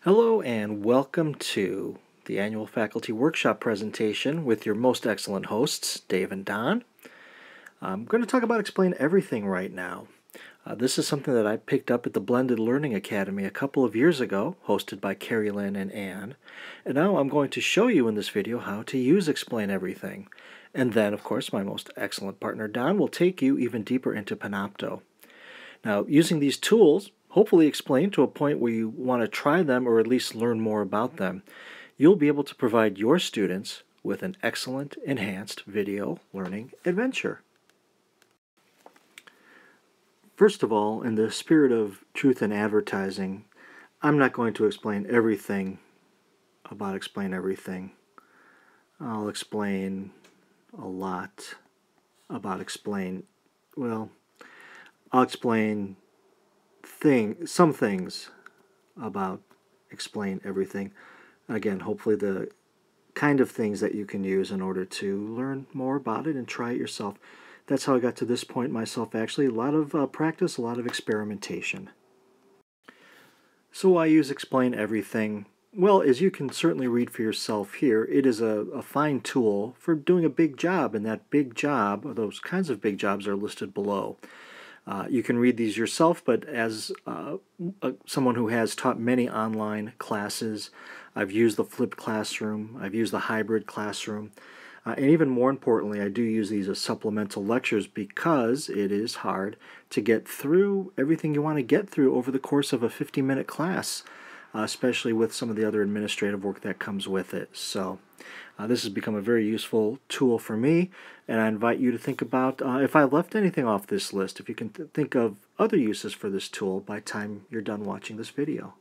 Hello and welcome to the annual faculty workshop presentation with your most excellent hosts, Dave and Don. I'm going to talk about Explain Everything right now. This is something that I picked up at the Blended Learning Academy a couple of years ago, hosted by Carrie Lynn and Ann. And now I'm going to show you in this video how to use Explain Everything. And then, of course, my most excellent partner, Don, will take you even deeper into Panopto. Now, using these tools, hopefully explained to a point where you want to try them or at least learn more about them, you'll be able to provide your students with an excellent, enhanced video learning adventure. First of all, in the spirit of truth in advertising, I'm not going to explain everything about Explain Everything. I'll explain a lot about I'll explain some things about Explain Everything. Again, hopefully the kind of things that you can use in order to learn more about it and try it yourself. That's how I got to this point myself, actually. A lot of practice, a lot of experimentation. So why use Explain Everything? Well, as you can certainly read for yourself here, it is a fine tool for doing a big job, and that big job, or those kinds of big jobs, are listed below. You can read these yourself, but as someone who has taught many online classes, I've used the flipped classroom, I've used the hybrid classroom, and even more importantly, I do use these as supplemental lectures because it is hard to get through everything you want to get through over the course of a 50-minute class, especially with some of the other administrative work that comes with it. So this has become a very useful tool for me, and I invite you to think about if I left anything off this list, if you can think of other uses for this tool by the time you're done watching this video.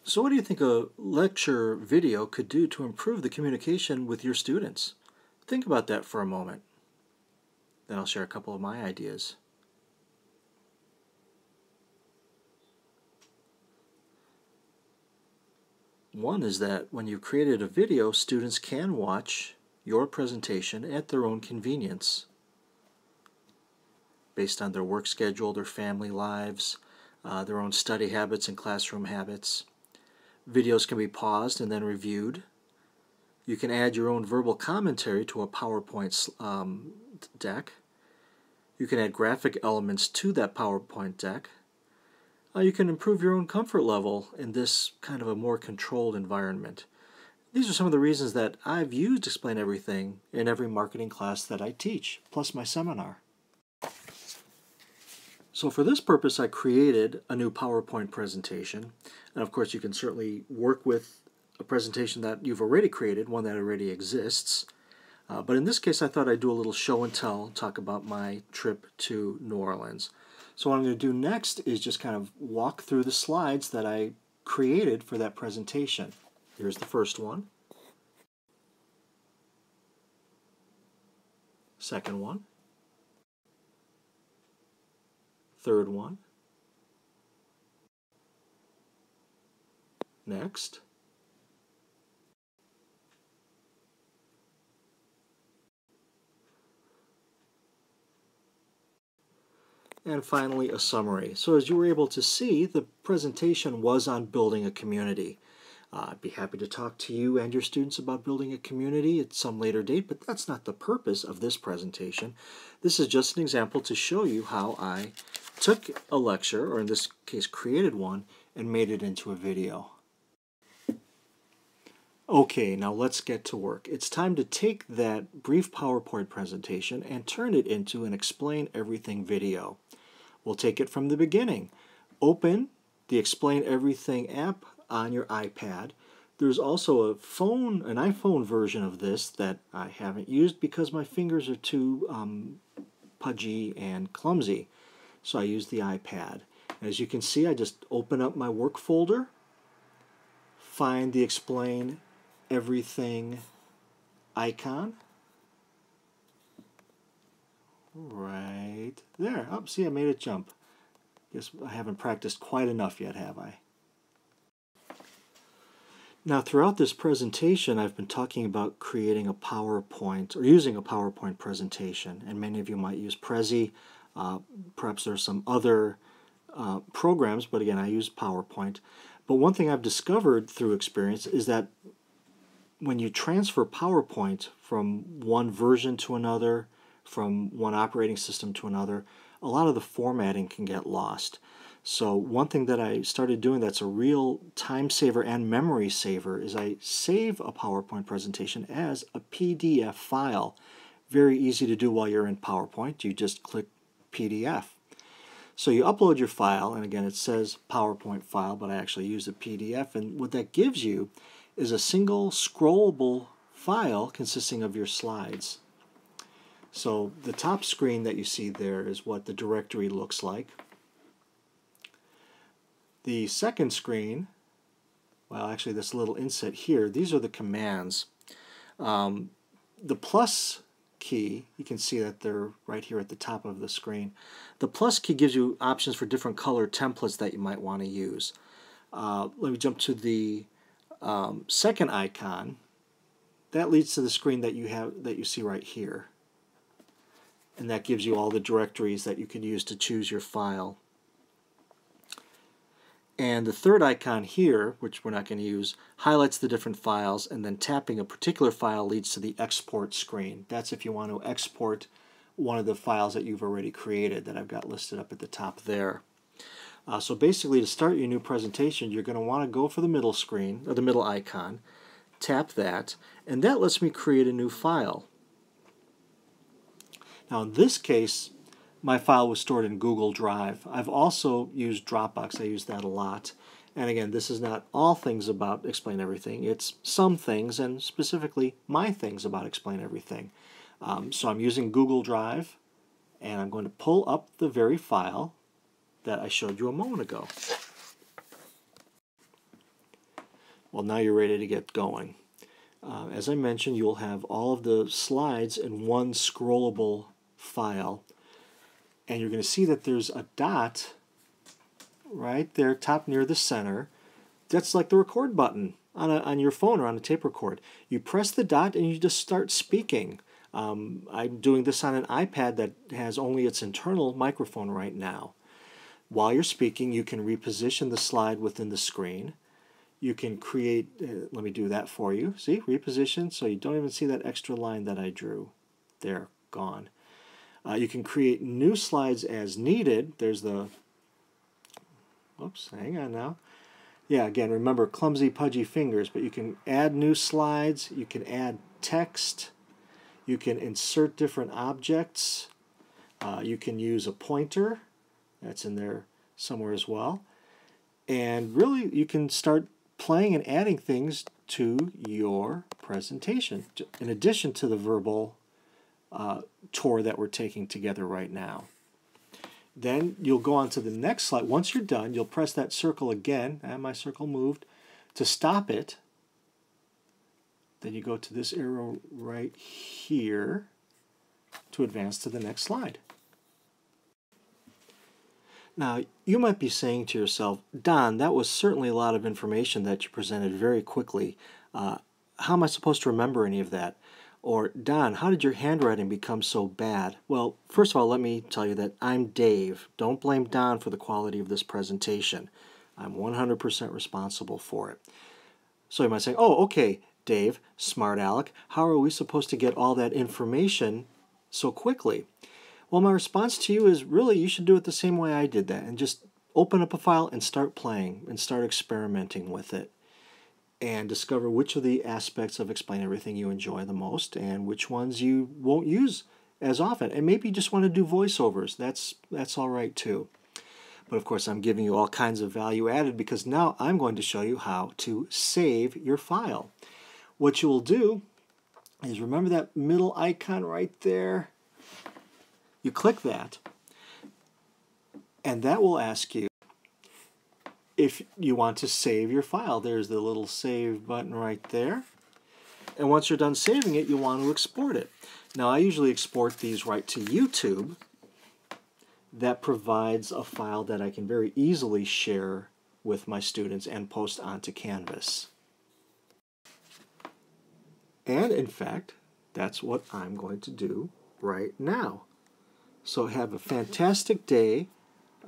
So what do you think a lecture video could do to improve the communication with your students? Think about that for a moment. Then I'll share a couple of my ideas. One is that when you've created a video, students can watch your presentation at their own convenience, based on their work schedule, their family lives, their own study habits and classroom habits. Videos can be paused and then reviewed. You can add your own verbal commentary to a PowerPoint deck. You can add graphic elements to that PowerPoint deck. You can improve your own comfort level in this kind of a more controlled environment. These are some of the reasons that I've used Explain Everything in every marketing class that I teach, plus my seminar. So for this purpose, I created a new PowerPoint presentation. And of course, you can certainly work with a presentation that you've already created, one that already exists. But in this case, I thought I'd do a little show and tell, talk about my trip to New Orleans. So what I'm going to do next is just kind of walk through the slides that I created for that presentation. Here's the first one. Second one. Third one. Next. And finally, a summary. So as you were able to see, the presentation was on building a community. I'd be happy to talk to you and your students about building a community at some later date, but that's not the purpose of this presentation. This is just an example to show you how I took a lecture, or in this case created one, and made it into a video. Okay, now let's get to work. It's time to take that brief PowerPoint presentation and turn it into an Explain Everything video. We'll take it from the beginning. Open the Explain Everything app on your iPad. There's also an iPhone version of this that I haven't used because my fingers are too pudgy and clumsy. So I use the iPad. As you can see, I just open up my work folder, find the Explain Everything icon right there. Oh, see, I made it jump. Guess I haven't practiced quite enough yet, have I? Now, throughout this presentation, I've been talking about creating a PowerPoint or using a PowerPoint presentation, and many of you might use Prezi. Perhaps there's some other programs, but again, I use PowerPoint. But one thing I've discovered through experience is that when you transfer PowerPoint from one version to another, from one operating system to another, a lot of the formatting can get lost. So one thing that I started doing that's a real time saver and memory saver is I save a PowerPoint presentation as a PDF file. Very easy to do while you're in PowerPoint. You just click PDF. So you upload your file, and again it says PowerPoint file, but I actually use a PDF, and what that gives you is a single scrollable file consisting of your slides. So the top screen that you see there is what the directory looks like. The second screen, well actually this little inset here, these are the commands. The plus key, you can see that they're right here at the top of the screen. The plus key gives you options for different color templates that you might want to use. Let me jump to the second icon. That leads to the screen that you see right here. And that gives you all the directories that you can use to choose your file. And the third icon here, which we're not going to use, highlights the different files, and then tapping a particular file leads to the export screen. That's if you want to export one of the files that you've already created that I've got listed up at the top there. So basically, to start your new presentation, you're going to want to go for the middle screen, or the middle icon, tap that, and that lets me create a new file. Now in this case, my file was stored in Google Drive. I've also used Dropbox. I use that a lot. And again, this is not all things about Explain Everything. It's some things, and specifically my things about Explain Everything. So I'm using Google Drive, and I'm going to pull up the very file that I showed you a moment ago. Well, now you're ready to get going. As I mentioned, you'll have all of the slides in one scrollable file. And you're going to see that there's a dot right there, top near the center. That's like the record button on your phone or on a tape record. You press the dot and you just start speaking. I'm doing this on an iPad that has only its internal microphone right now. While you're speaking, you can reposition the slide within the screen. You can create, let me do that for you. See, reposition, so you don't even see that extra line that I drew. There, gone. You can create new slides as needed. There's the, whoops, hang on now. Yeah, again, remember clumsy, pudgy fingers, but you can add new slides, you can add text, you can insert different objects, you can use a pointer, that's in there somewhere as well, and really you can start playing and adding things to your presentation, in addition to the verbal tour that we're taking together right now. Then you'll go on to the next slide. Once you're done, you'll press that circle again, and my circle moved, to stop it. Then you go to this arrow right here to advance to the next slide. Now, you might be saying to yourself, Don, that was certainly a lot of information that you presented very quickly. How am I supposed to remember any of that? Or, Don, how did your handwriting become so bad? Well, first of all, let me tell you that I'm Dave. Don't blame Don for the quality of this presentation. I'm 100% responsible for it. So you might say, oh, okay, Dave, smart aleck, how are we supposed to get all that information so quickly? Well, my response to you is really you should do it the same way I did that, and just open up a file and start playing and start experimenting with it, and discover which of the aspects of Explain Everything you enjoy the most and which ones you won't use as often. And maybe you just want to do voiceovers. That's all right too. But of course, I'm giving you all kinds of value added because now I'm going to show you how to save your file. What you will do is remember that middle icon right there. You click that, and that will ask you if you want to save your file. There's the little save button right there. And once you're done saving it, you want to export it. Now, I usually export these right to YouTube. That provides a file that I can very easily share with my students and post onto Canvas. And in fact, that's what I'm going to do right now. So have a fantastic day.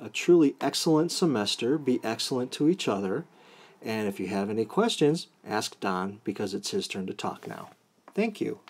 a truly excellent semester. Be excellent to each other. And if you have any questions, ask Don, because it's his turn to talk now. Thank you.